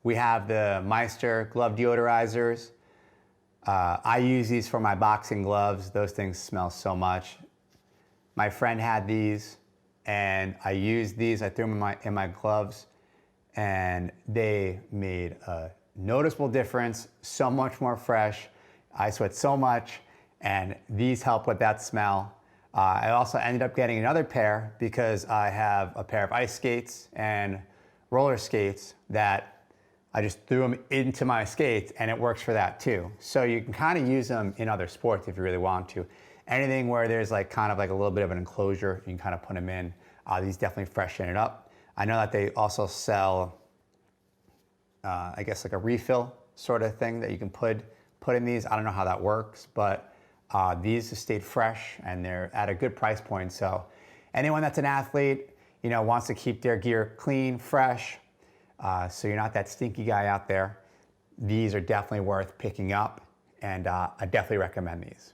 We have the Meister glove deodorizers. I use these for my boxing gloves. Those things smell so much. My friend had these, and I used these. I threw them in my gloves, and they made a noticeable difference. So much more fresh. I sweat so much, and these help with that smell. I also ended up getting another pair because I have a pair of ice skates and roller skates that I just threw them into my skates, and it works for that too. So you can kind of use them in other sports if you really want to. Anything where there's kind of a little bit of an enclosure, you can kind of put them in. These definitely freshen it up. I know that they also sell, I guess a refill sort of thing that you can put in these. I don't know how that works, but these have stayed fresh and they're at a good price point. So anyone that's an athlete, wants to keep their gear clean, fresh, so you're not that stinky guy out there, these are definitely worth picking up, and I definitely recommend these.